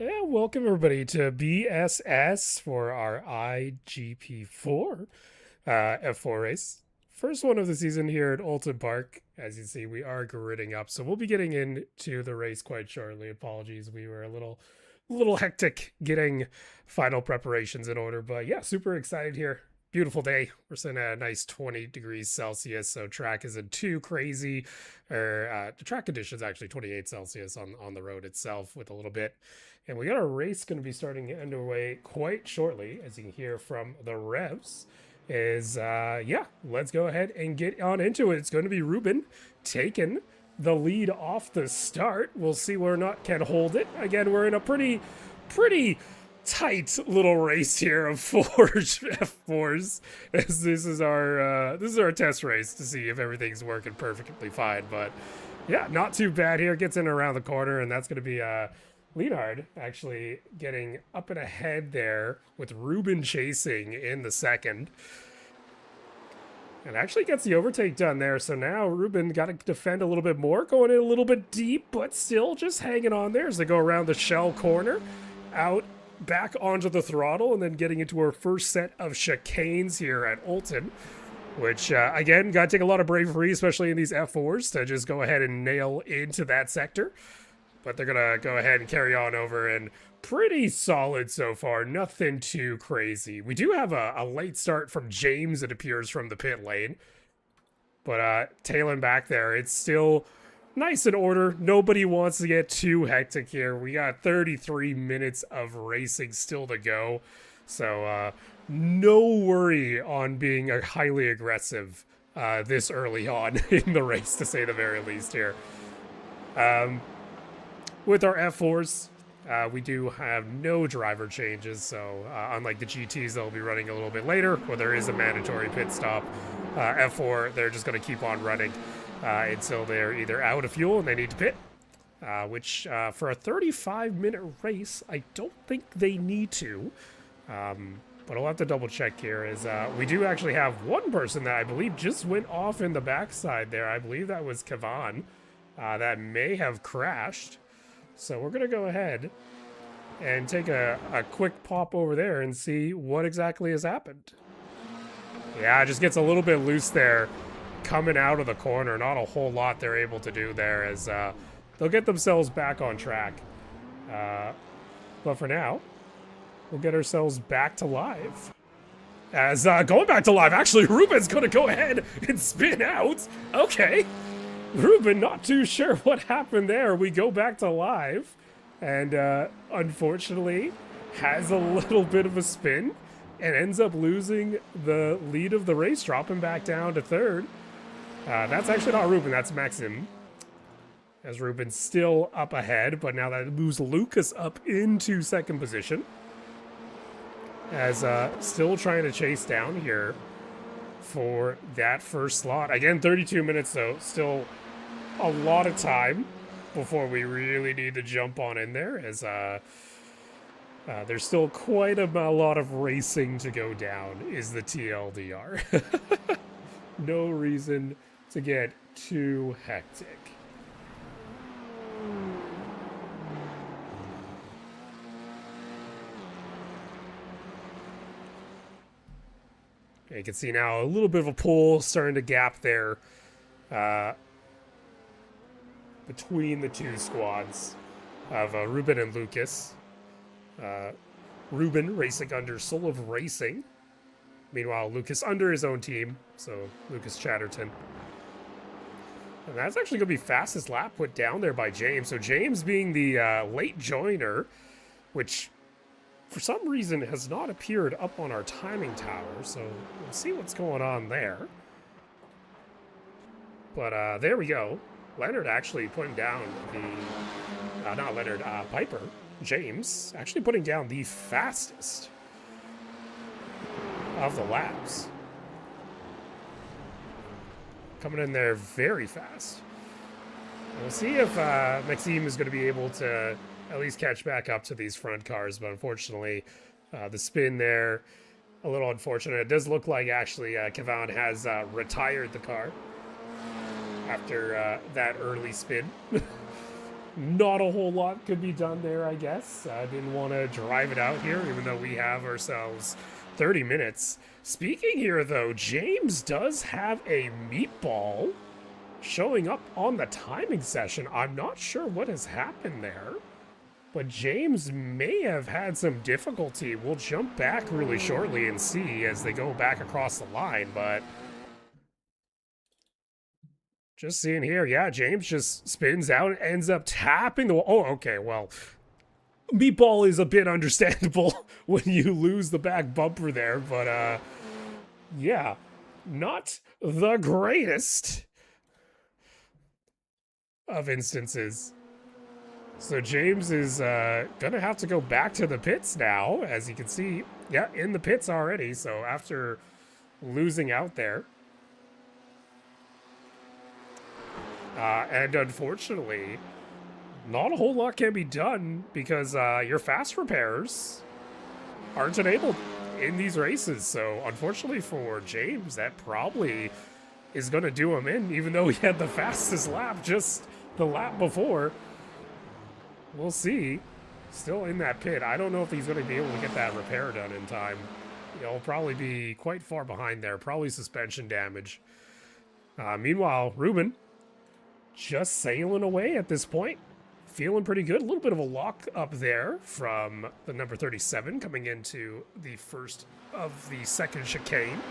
Yeah, welcome everybody to BSS for our iGP4 F4 race. First one of the season here at Oulton Park. As you see, we are gridding up, so we'll be getting into the race quite shortly. Apologies, we were a little hectic getting final preparations in order, but yeah, super excited here. Beautiful day. We're sitting at a nice 20 degrees Celsius, so track isn't too crazy. Or the track conditions actually 28 Celsius on the road itself with a little bit. And we got our race going to be starting underway quite shortly, as you can hear from the revs. Yeah, let's go ahead and get on into it. It's going to be Ruben taking the lead off the start. We'll see whether or not can hold it. Again, we're in a pretty tight little race here of four F4s. This is our test race to see if everything's working perfectly fine. But yeah, not too bad here. Gets in around the corner, and that's going to be Leonard actually getting up and ahead there with Ruben chasing in the second. And actually gets the overtake done there. So now Ruben got to defend a little bit more, going in a little bit deep, but still just hanging on there as they go around the shell corner, out back onto the throttle, and then getting into our first set of chicanes here at Oulton, which, again, got to take a lot of bravery, especially in these F4s, to just go ahead and nail into that sector. But they're going to go ahead and carry on over, and pretty solid so far. Nothing too crazy. We do have a late start from James, it appears, from the pit lane. But tailing back there, it's still nice in order. Nobody wants to get too hectic here. We got 33 minutes of racing still to go. So no worry on being highly aggressive this early on in the race, to say the very least here. With our F4s, we do have no driver changes, so unlike the GTs, they'll be running a little bit later, where there is a mandatory pit stop. F4, they're just going to keep on running until they're either out of fuel and they need to pit, which for a 35-minute race, I don't think they need to. But I'll have to double check here, is we do actually have one person that I believe just went off in the backside there. I believe that was Kavan. That may have crashed. So we're going to go ahead and take a quick pop over there and see what exactly has happened. Yeah, it just gets a little bit loose there coming out of the corner. Not a whole lot they're able to do there, as they'll get themselves back on track. But for now, we'll get ourselves back to live. As going back to live, actually, Ruben's going to go ahead and spin out. Okay. Ruben, not too sure what happened there. We go back to live, and unfortunately has a little bit of a spin and ends up losing the lead of the race, dropping back down to third. That's actually not Ruben, that's Maxim. As Ruben's still up ahead, but now that moves Lucas up into second position. As still trying to chase down here for that first slot. Again, 32 minutes though, still a lot of time before we really need to jump on in there, as there's still quite a lot of racing to go down, is the TLDR. No reason to get too hectic. You can see now a little bit of a pull starting to gap there between the two squads of Ruben and Lucas. Ruben racing under Soul of Racing. Meanwhile, Lucas under his own team, so Lucas Chatterton. And that's actually going to be fastest lap put down there by James. So James being the late joiner, which for some reason has not appeared up on our timing tower, so we'll see what's going on there. But there we go. Leonard actually putting down the, not Leonard, Piper, James, actually putting down the fastest of the laps. Coming in there very fast. We'll see if Maxime is going to be able to at least catch back up to these front cars, but unfortunately, the spin there, a little unfortunate. It does look like actually Kavan has retired the car after that early spin. Not a whole lot could be done there, I guess. I didn't want to drive it out here, even though we have ourselves 30 minutes. Speaking here, though, James does have a meatball showing up on the timing session. I'm not sure what has happened there, but James may have had some difficulty. We'll jump back really shortly and see as they go back across the line, but just seeing here, yeah, James just spins out and ends up tapping the wall. Oh, okay, well, meatball is a bit understandable when you lose the back bumper there, but yeah, not the greatest. of instances. So James is gonna have to go back to the pits now, as you can see. Yeah, in the pits already. So after losing out there. And unfortunately, not a whole lot can be done because your fast repairs aren't enabled in these races. So unfortunately for James, that probably is going to do him in, even though he had the fastest lap just the lap before. We'll see. Still in that pit. I don't know if he's going to be able to get that repair done in time. He'll probably be quite far behind there. Probably suspension damage. Meanwhile, Ruben just sailing away at this point. Feeling pretty good. A little bit of a lock up there from the number 37 coming into the first of the second chicane.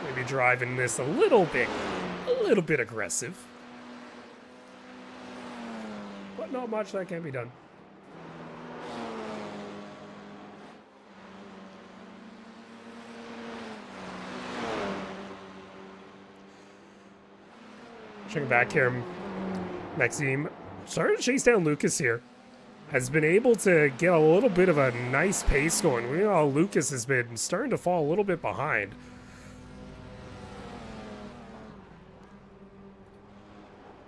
Maybe driving this a little bit aggressive. But not much that can be done. Checking back here, Maxime starting to chase down Lucas here. Has been able to get a little bit of a nice pace going. We know Lucas has been starting to fall a little bit behind.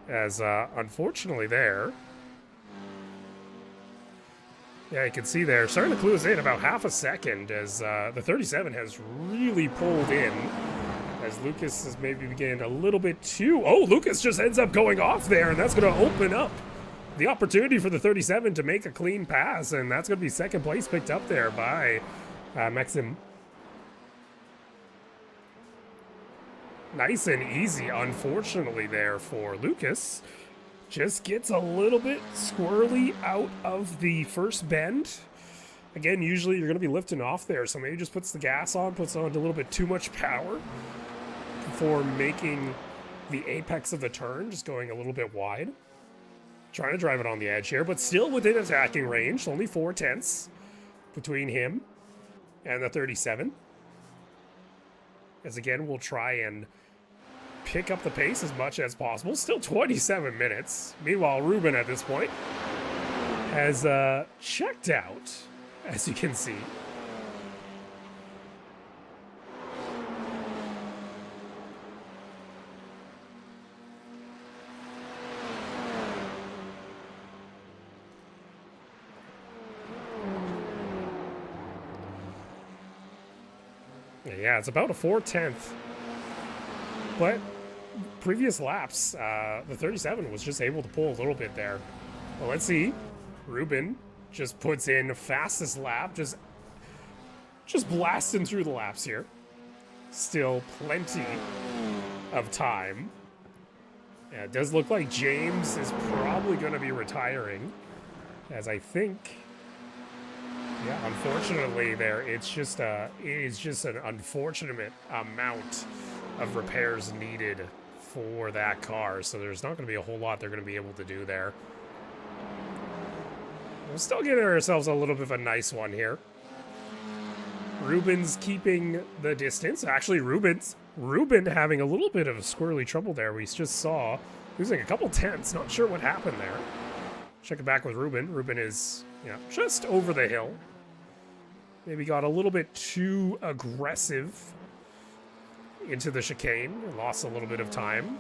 As unfortunately there. Yeah, you can see there, starting to clue us in about half a second as the 37 has really pulled in. As Lucas is maybe getting a little bit too... Oh, Lucas just ends up going off there, and that's going to open up the opportunity for the 37 to make a clean pass, and that's going to be second place picked up there by Maxim. Nice and easy, unfortunately, there for Lucas. Just gets a little bit squirrely out of the first bend. Again, usually you're going to be lifting off there, so maybe just puts the gas on, puts on a little bit too much power before making the apex of the turn, just going a little bit wide. Trying to drive it on the edge here, but still within attacking range. Only 4/10 between him and the 37. As again, we'll try and pick up the pace as much as possible. Still 27 minutes. Meanwhile, Ruben at this point has checked out, as you can see. Yeah, it's about a 4/10. But previous laps, the 37 was just able to pull a little bit there. Well, let's see. Ruben just puts in fastest lap, just blasting through the laps here. Still plenty of time. Yeah, it does look like James is probably going to be retiring, as I think... Yeah, unfortunately there, it is just an unfortunate amount of repairs needed for that car, so there's not going to be a whole lot they're going to be able to do there. We're still getting ourselves a little bit of a nice one here. Ruben's keeping the distance. Actually, Ruben having a little bit of squirrely trouble there. We just saw losing a couple tenths. Not sure what happened there. Check it back with Ruben. Ruben is, just over the hill. Maybe got a little bit too aggressive into the chicane. Lost a little bit of time.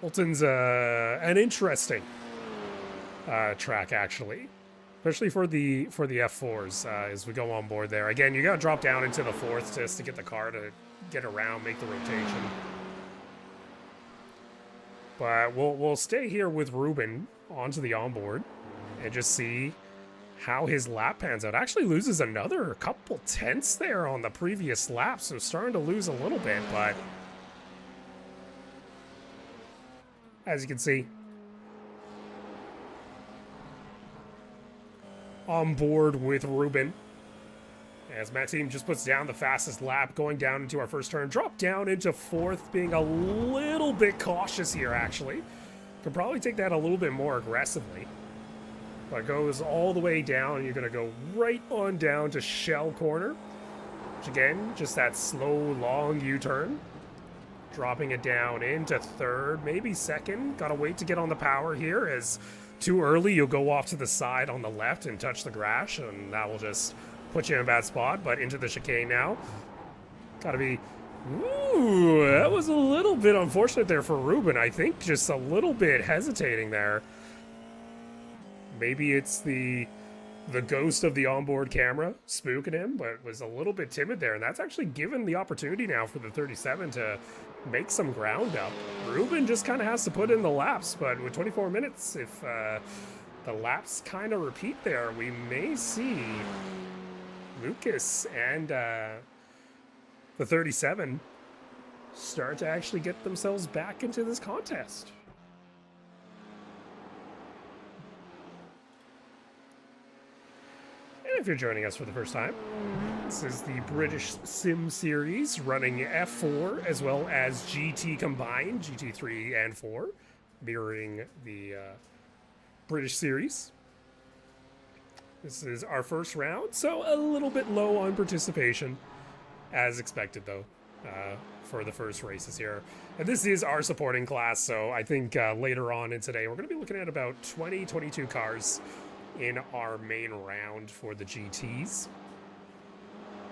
Oulton's an interesting track, actually. Especially for the F4s as we go on board there. Again, you got to drop down into the fourth just to get the car to get around, make the rotation. But we'll stay here with Ruben onto the onboard and just see how his lap pans out. Actually loses another couple tenths there on the previous lap, so starting to lose a little bit, but as you can see, on board with Ruben. As Maxime just puts down the fastest lap, going down into our first turn. Drop down into fourth, being a little bit cautious here, actually. Could probably take that a little bit more aggressively. But goes all the way down, and you're going to go right on down to Shell Corner. Which again, just that slow, long U-turn. Dropping it down into third, maybe second. Gotta wait to get on the power here, as too early you'll go off to the side on the left and touch the grass, and that will just put you in a bad spot. But into the chicane now. Gotta be... Ooh, that was a little bit unfortunate there for Ruben. I think just a little bit hesitating there. Maybe it's the ghost of the onboard camera spooking him, but was a little bit timid there. And that's actually given the opportunity now for the 37 to make some ground up. Ruben just kind of has to put in the laps, but with 24 minutes, if the laps kind of repeat there, we may see Lucas and the 37 start to actually get themselves back into this contest. And if you're joining us for the first time, this is the British Sim Series running F4 as well as GT combined, GT3 and 4, mirroring the British Series. This is our first round, so a little bit low on participation, as expected though, for the first races here. And this is our supporting class, so I think later on in today we're going to be looking at about 22 cars in our main round for the GTs.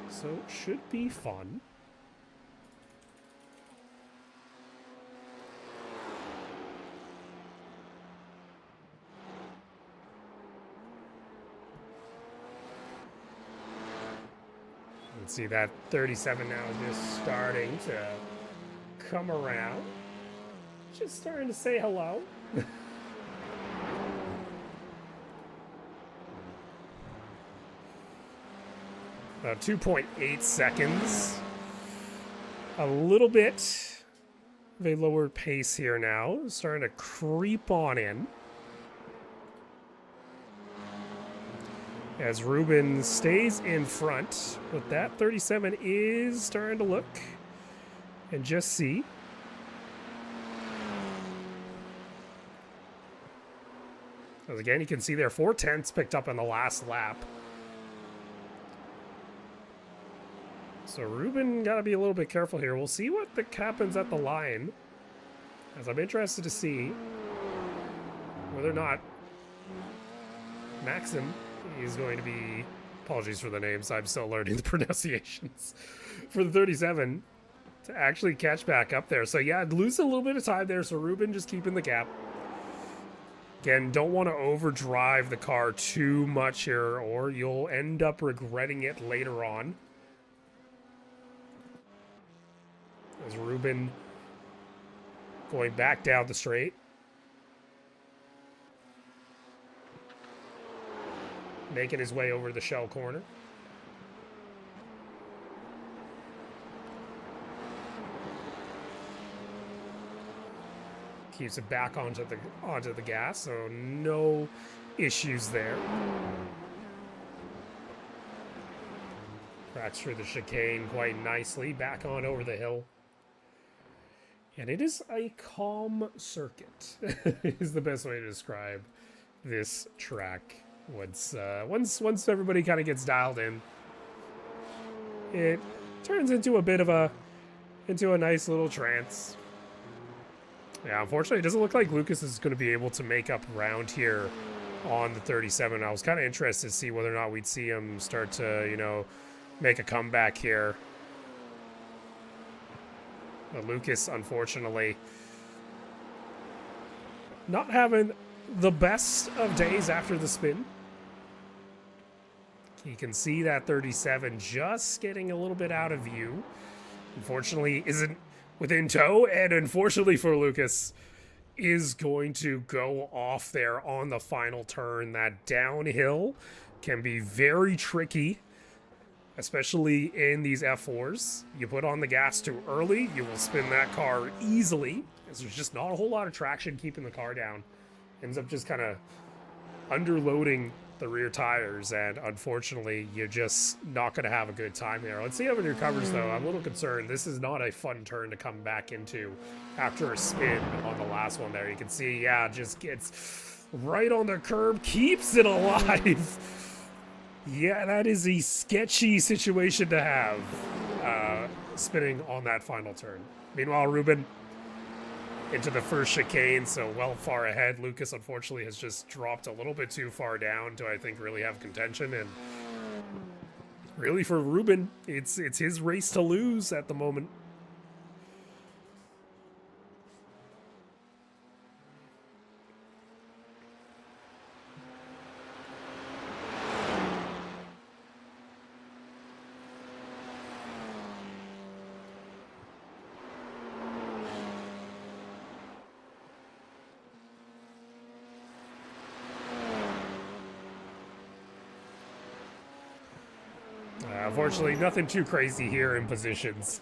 So it should be fun. Let's see, that 37 now is just starting to come around. Just starting to say hello. 2.8 seconds. A little bit of a lower pace here now. Starting to creep on in. As Ruben stays in front, but that 37 is starting to look and just see. So again, you can see there 4/10 picked up on the last lap. So Ruben got to be a little bit careful here. We'll see what happens at the line, as I'm interested to see whether or not Maxim is going to be, apologies for the names, I'm still learning the pronunciations, for the 37 to actually catch back up there. So yeah, lose a little bit of time there, so Ruben just keeping the gap. Again, don't want to overdrive the car too much here, or you'll end up regretting it later on. As Ruben going back down the straight. Making his way over the shell corner. Keeps it back onto the gas, so no issues there. Cracks through the chicane quite nicely, back on over the hill. And it is a calm circuit, is the best way to describe this track. Once everybody kind of gets dialed in, it turns into a nice little trance. Yeah, unfortunately, it doesn't look like Lucas is going to be able to make up ground here on the 37. I was kind of interested to see whether or not we'd see him start to, make a comeback here. But Lucas, unfortunately, not having the best of days after the spin. You can see that 37 just getting a little bit out of view. Unfortunately, isn't within tow, and unfortunately for Lucas, is going to go off there on the final turn. That downhill can be very tricky, especially in these F4s. You put on the gas too early, you will spin that car easily, as there's just not a whole lot of traction keeping the car down. Ends up just kind of underloading the rear tires, and unfortunately, you're just not going to have a good time there. Let's see how it recovers, though. I'm a little concerned. This is not a fun turn to come back into after a spin on the last one there. You can see, yeah, just gets right on the curb, keeps it alive. Yeah, that is a sketchy situation to have, spinning on that final turn. Meanwhile, Ruben into the first chicane, so well far ahead. Lucas, unfortunately, has just dropped a little bit too far down to, I think, really have contention. And really, for Ruben, it's his race to lose at the moment. Unfortunately, nothing too crazy here in positions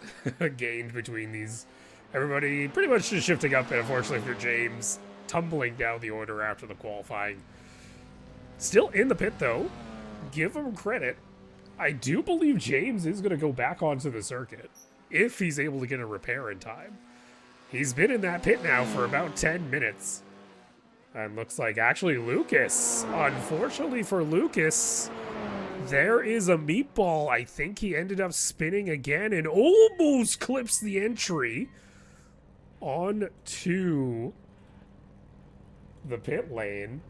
gained between these. Everybody pretty much just shifting up, and unfortunately for James, tumbling down the order after the qualifying. Still in the pit, though. Give him credit. I do believe James is going to go back onto the circuit if he's able to get a repair in time. He's been in that pit now for about 10 minutes. And looks like actually Lucas, unfortunately for Lucas, there is a meatball. I think he ended up spinning again and almost clips the entry onto the pit lane.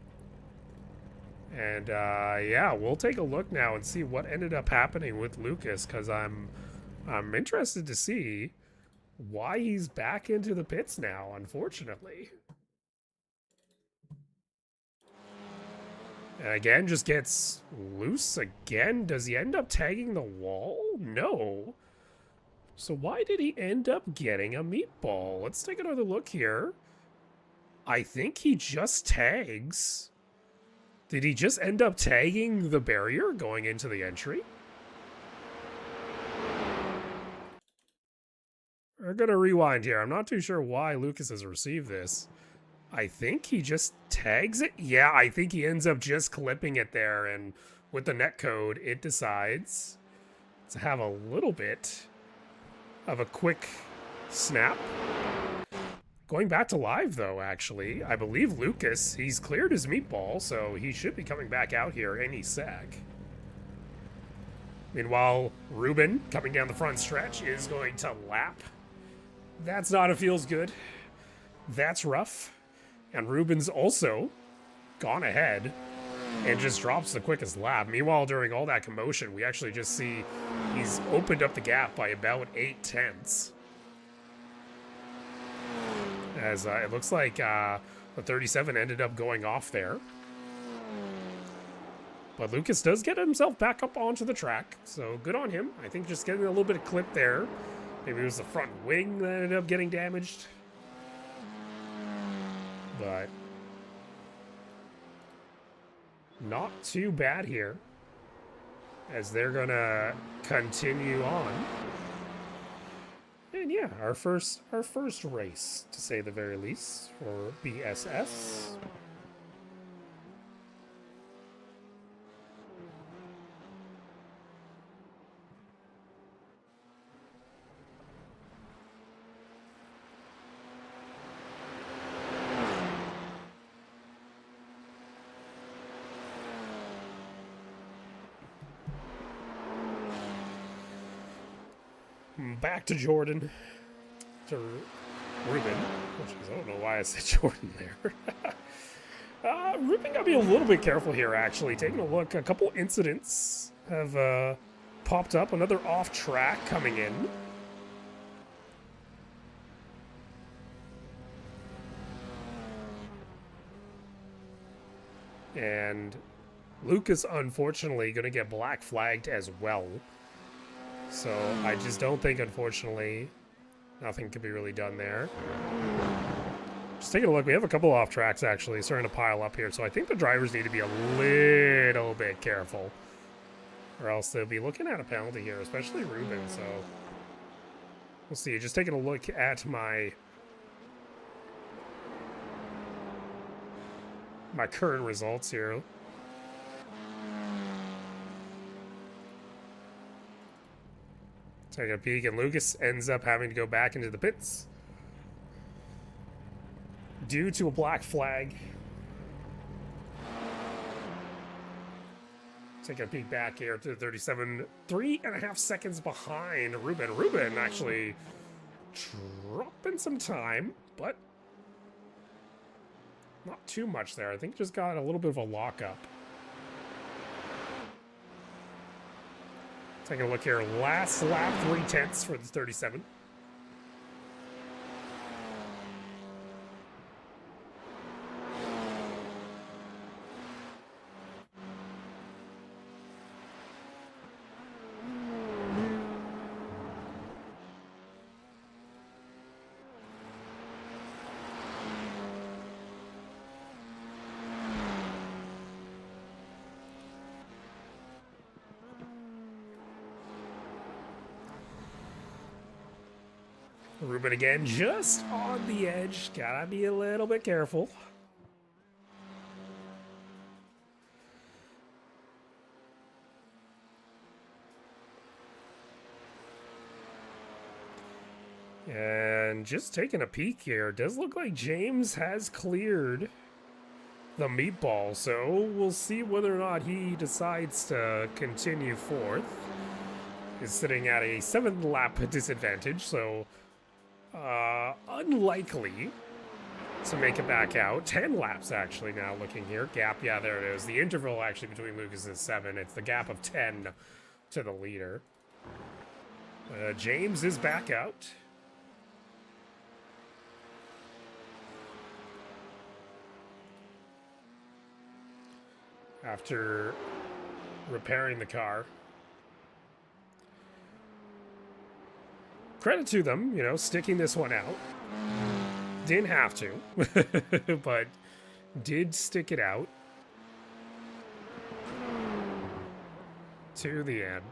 And yeah, we'll take a look now and see what ended up happening with Lucas, because I'm interested to see why he's back into the pits now, unfortunately. And again, just gets loose again. Does he end up tagging the wall? No. So why did he end up getting a meatball? Let's take another look here. I think he just tags. Did he just end up tagging the barrier going into the entry? We're going to rewind here. I'm not too sure why Lucas has received this. I think he just tags it. Yeah, I think he ends up just clipping it there. And with the netcode, it decides to have a little bit of a quick snap. Going back to live, though, actually, I believe Lucas, he's cleared his meatball, so he should be coming back out here any sec. Meanwhile, Ruben, coming down the front stretch, is going to lap. That's not a feels good. That's rough. And Ruben's also gone ahead and just drops the quickest lap. Meanwhile, during all that commotion, we actually just see he's opened up the gap by about 8/10. As it looks like the 37 ended up going off there. But Lucas does get himself back up onto the track, so good on him. I think just getting a little bit of clip there. Maybe it was the front wing that ended up getting damaged. But not too bad here, as they're gonna continue on. And yeah, our first race, to say the very least, for BSS. Back to Jordan. To Ruben. I don't know why I said Jordan there. Ruben got to be a little bit careful here, actually. Taking a look, a couple incidents have popped up. Another off track coming in. And Lucas, unfortunately, going to get black flagged as well. So I just don't think, unfortunately, nothing can be really done there. Just taking a look, we have a couple off tracks actually starting to pile up here. So I think the drivers need to be a little bit careful, or else they'll be looking at a penalty here, especially Ruben. So we'll see. Just taking a look at my current results here. Taking a peek, and Lucas ends up having to go back into the pits due to a black flag. Take a peek back here to the 37. 3.5 seconds behind Ruben. Ruben actually dropping some time, but not too much there. I think just got a little bit of a lockup. Taking a look here. Last lap, 3/10 for the 37. Ruben again, just on the edge. Gotta be a little bit careful. And just taking a peek here, it does look like James has cleared the meatball, so we'll see whether or not he decides to continue fourth. He's sitting at a 7-lap disadvantage, so unlikely to make it back out. 10 laps actually now looking here. Gap, yeah, there it is. The interval actually between Lucas and 7. It's the gap of 10 to the leader. James is back out. After repairing the car. Credit to them, you know, sticking this one out. Didn't have to, but did stick it out to the end.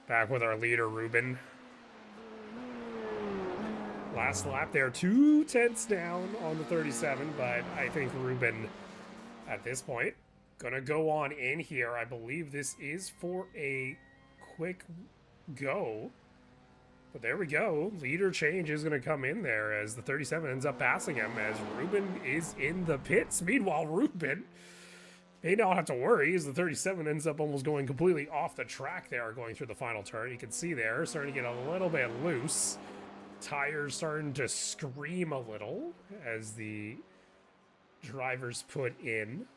Back with our leader, Ruben. Last lap there, 2/10 down on the 37, but I think Ruben, at this point, gonna go on in here. I believe this is for a quick go. But there we go. Leader change is going to come in there as the 37 ends up passing him as Ruben is in the pits. Meanwhile, Ruben may not have to worry as the 37 ends up almost going completely off the track there going through the final turn. You can see there, starting to get a little bit loose. Tires starting to scream a little as the drivers put in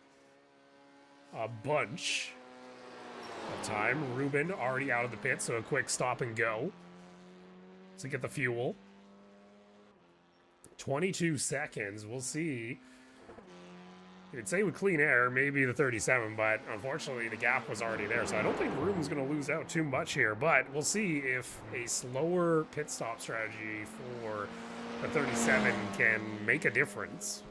a bunch of time. Ruben already out of the pit, so a quick stop and go to get the fuel. 22 seconds. We'll see. You'd say with clean air, maybe the 37, but unfortunately the gap was already there, so I don't think Ruben's going to lose out too much here, but we'll see if a slower pit stop strategy for the 37 can make a difference.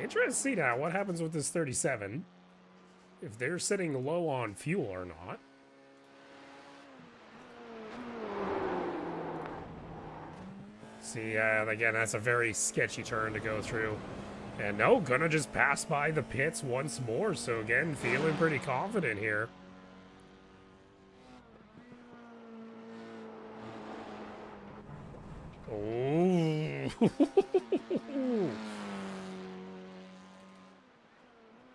Interesting to see now what happens with this 37. If they're sitting low on fuel or not. See, again, that's a very sketchy turn to go through. And no, gonna just pass by the pits once more. So again, feeling pretty confident here. Oh.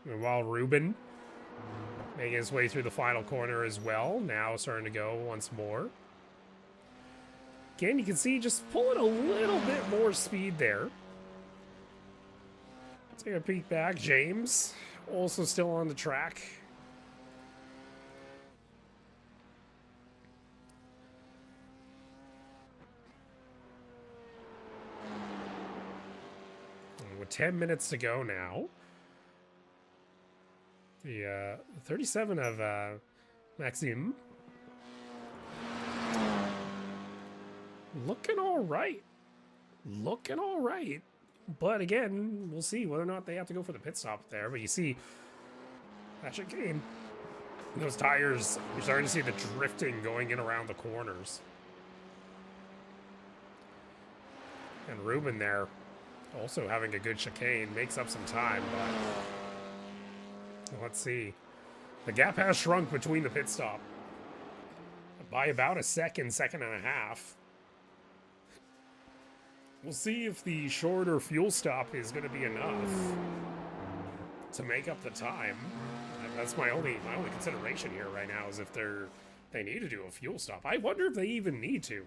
Meanwhile, Ruben making his way through the final corner as well. Now starting to go once more. Again, you can see just pulling a little bit more speed there. Take a peek back. James also still on the track. And with 10 minutes to go now. The 37 of Maxime. Looking all right. Looking all right. But again, we'll see whether or not they have to go for the pit stop there. But you see, that should gain Those tires, you're starting to see the drifting going in around the corners. And Ruben there also having a good chicane, makes up some time, but let's see. The gap has shrunk between the pit stop by about a second, second and a half. We'll see if the shorter fuel stop is going to be enough to make up the time. That's my only consideration here right now, is if they need to do a fuel stop. I wonder if they even need to.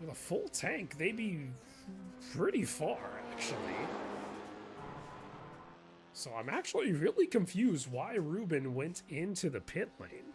With a full tank, they'd be pretty far, actually. So I'm actually really confused why Ruben went into the pit lane.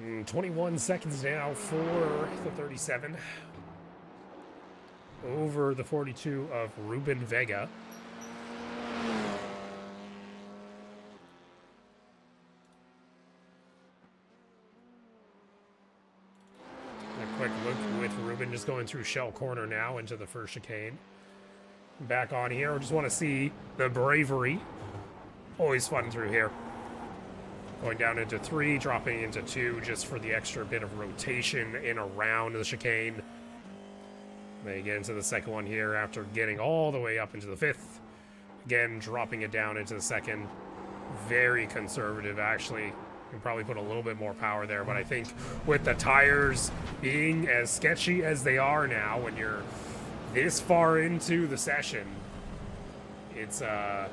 And 21 seconds now for the 37. Over the 42 of Ruben Vega. A quick look with Ruben just going through shell corner now into the first chicane. Back on here, I just want to see the bravery. Always fun through here. Going down into 3, dropping into 2 just for the extra bit of rotation in around the chicane. They get into the second one here after getting all the way up into the 5th. Again, dropping it down into the second. Very conservative, actually. You can probably put a little bit more power there, but I think with the tires being as sketchy as they are now, when you're this far into the session, it's a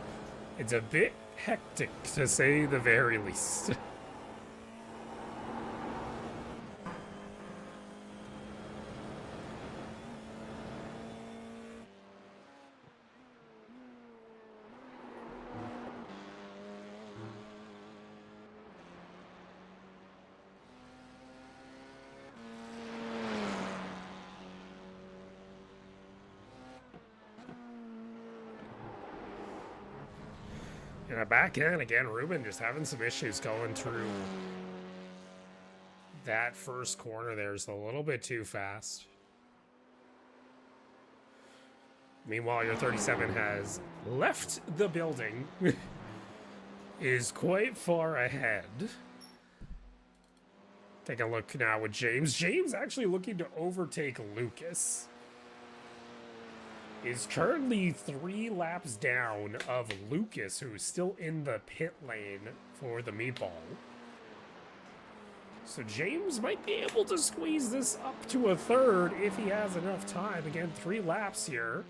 bit hectic, to say the very least. And back in again, Ruben just having some issues going through that first corner there. Is a little bit too fast. Meanwhile, your 37 has left the building, is quite far ahead. Take a look now with James. James actually looking to overtake Lucas. Is currently 3 laps down of Lucas, who is still in the pit lane for the meatball. So James might be able to squeeze this up to a 3rd if he has enough time. Again, 3 laps here.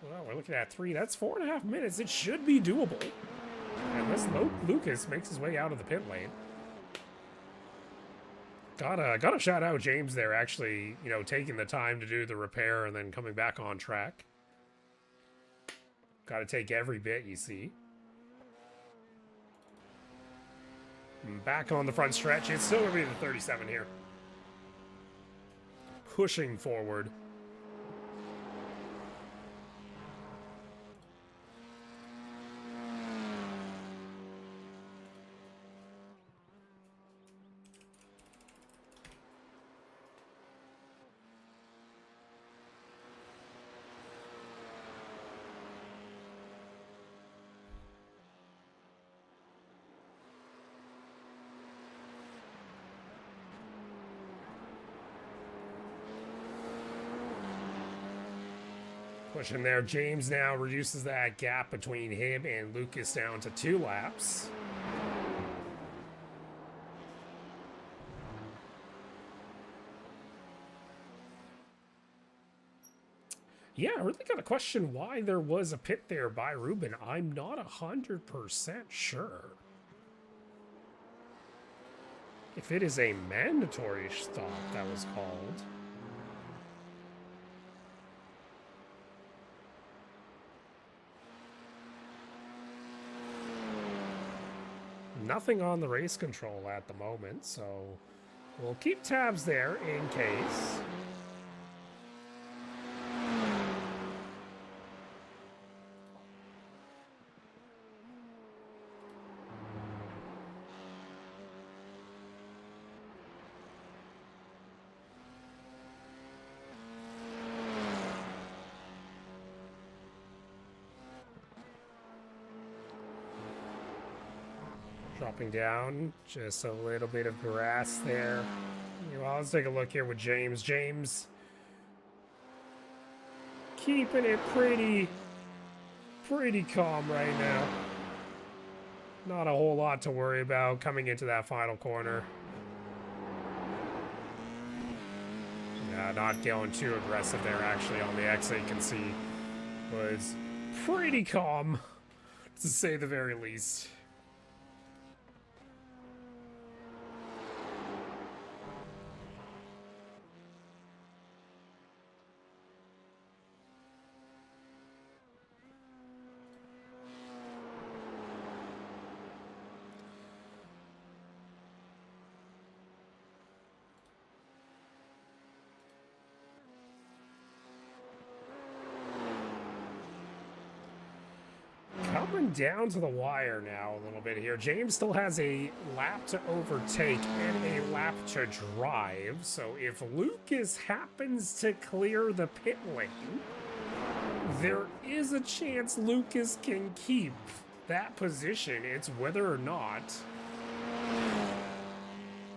Well, we're looking at 3. That's 4.5 minutes. It should be doable. Unless Lucas makes his way out of the pit lane. Gotta shout out James there, actually, you know, taking the time to do the repair and then coming back on track. Gotta take every bit, you see. Back on the front stretch. It's still gonna be the 37 here. Pushing forward. Pushing there. James now reduces that gap between him and Lucas down to 2 laps. Yeah, I really got to question why there was a pit there by Ruben. I'm not 100% sure. If it is a mandatory stop that was called. Nothing on the race control at the moment, so We'll keep tabs there in case. Dropping down, just a little bit of grass there. Well, let's take a look here with James. James keeping it pretty calm right now. Not a whole lot to worry about coming into that final corner. Yeah, not going too aggressive there actually on the exit. You can see was pretty calm, to say the very least. Coming down to the wire now a little bit here. James still has a lap to overtake and a lap to drive. So if Lucas happens to clear the pit lane, there is a chance Lucas can keep that position. It's whether or not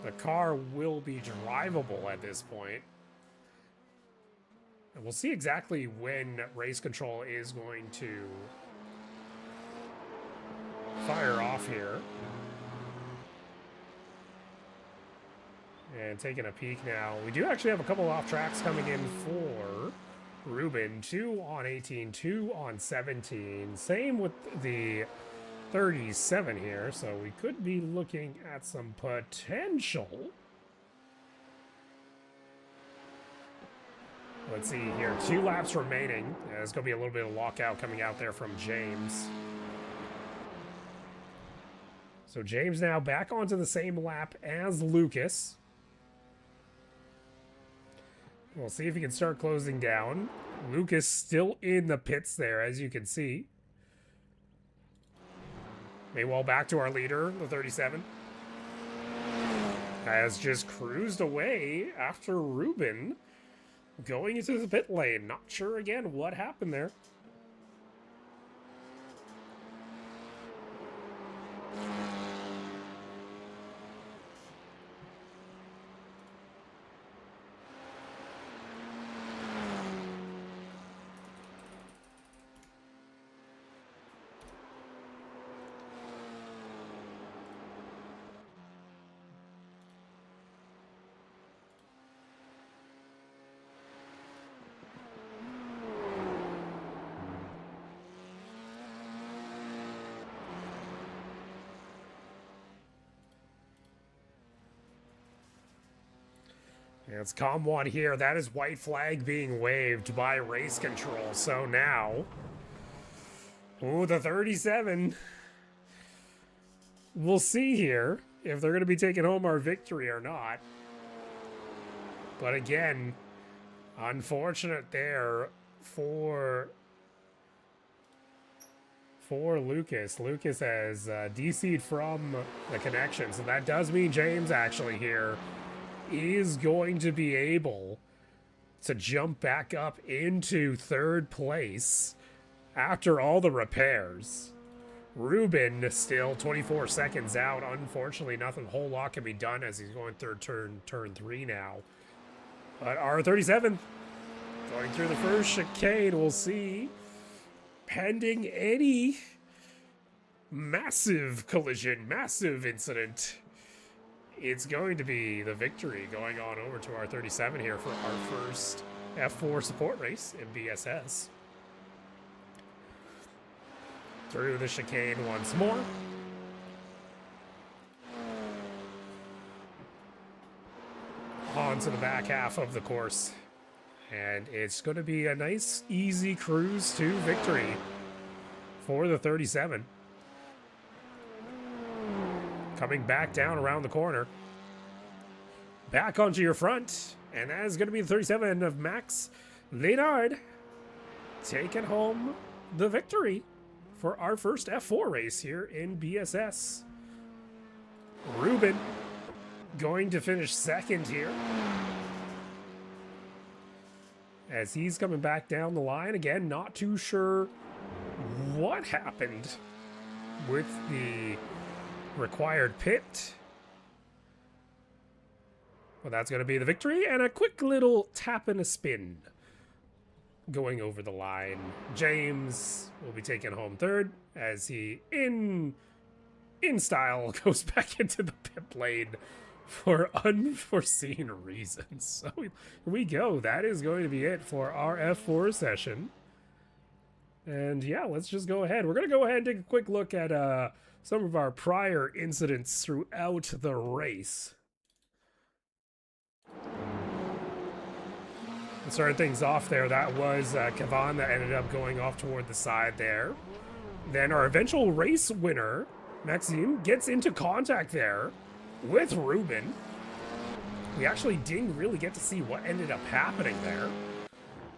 the car will be drivable at this point. And we'll see exactly when race control is going to fire off here. And taking a peek now. We do actually have a couple off tracks coming in for Ruben. 2 on 18, 2 on 17. Same with the 37 here. So we could be looking at some potential. Let's see here. 2 laps remaining. There's going to be a little bit of lockout coming out there from James. So James now back onto the same lap as Lucas. We'll see if he can start closing down. Lucas still in the pits there, as you can see. Maywell back to our leader, the 37. Has just cruised away after Ruben going into the pit lane. Not sure again what happened there. Yeah, it's COM 1 here. That is white flag being waved by race control. So now, ooh, the 37. We'll see here if they're going to be taking home our victory or not. But again, unfortunate there for Lucas. Lucas has DC'd from the connection. So that does mean James actually here is going to be able to jump back up into 3rd place after all the repairs. Ruben still 24 seconds out. Unfortunately, nothing whole lot can be done as he's going through turn 3 now. But R37 going through the first chicane. We'll see. Pending any massive collision, massive incident, it's going to be the victory going on over to our 37 here for our first F4 support race in BSS. Through the chicane once more. On to the back half of the course. And it's going to be a nice, easy cruise to victory for the 37. Coming back down around the corner. back onto your front. And that is going to be the 37 of Max Leonard taking home the victory for our first F4 race here in BSS. Ruben going to finish second here, as he's coming back down the line. Again, not too sure what happened with the required pit. Well, that's going to be the victory, and a quick little tap and a spin going over the line. James will be taking home third, as he, in style, goes back into the pit lane for unforeseen reasons. So here we go. That is going to be it for our F4 session. And yeah, let's just go ahead. We're going to go ahead and take a quick look at some of our prior incidents throughout the race. And starting things off there, that was Kavan that ended up going off toward the side there. Then our eventual race winner, Maxime, gets into contact there with Ruben. We actually didn't really get to see what ended up happening there.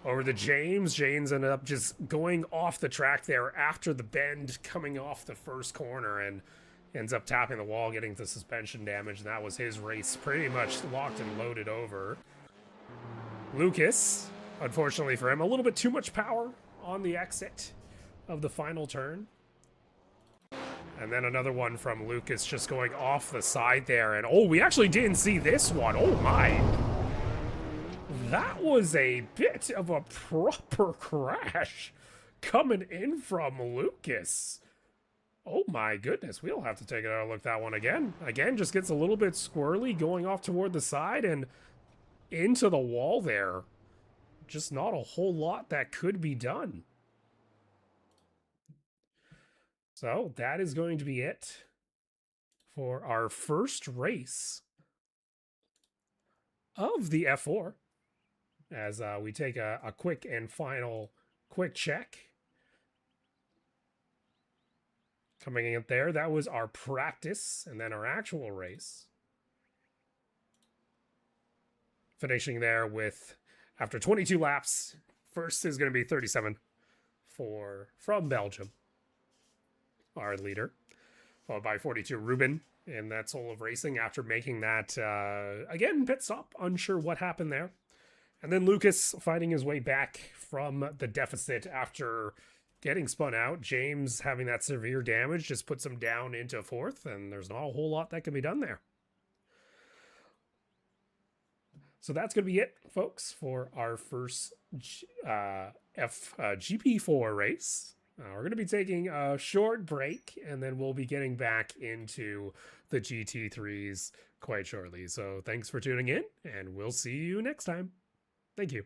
Over to James. James ended up just going off the track there after the bend, coming off the first corner, and ends up tapping the wall, getting the suspension damage, and that was his race pretty much locked and loaded over. Lucas, unfortunately for him, a little bit too much power on the exit of the final turn. And then another one from Lucas just going off the side there. And oh, we actually didn't see this one. Oh my. That was a bit of a proper crash coming in from Lucas. Oh my goodness. We'll have to take another look at that one again. Again, just gets a little bit squirrely going off toward the side and into the wall there. Just not a whole lot that could be done. So that is going to be it for our first race of the F4, as we take a quick and final quick check. Coming in there, that was our practice and then our actual race. Finishing there with, after 22 laps, first is going to be 37 from Belgium, our leader, followed by 42 Ruben in that Soul of Racing after making that, again, pit stop. Unsure what happened there. And then Lucas fighting his way back from the deficit after getting spun out. James having that severe damage just puts him down into fourth, and there's not a whole lot that can be done there. So that's going to be it, folks, for our first GP4 race. We're going to be taking a short break, and then we'll be getting back into the GT3s quite shortly. So thanks for tuning in, and we'll see you next time. Thank you.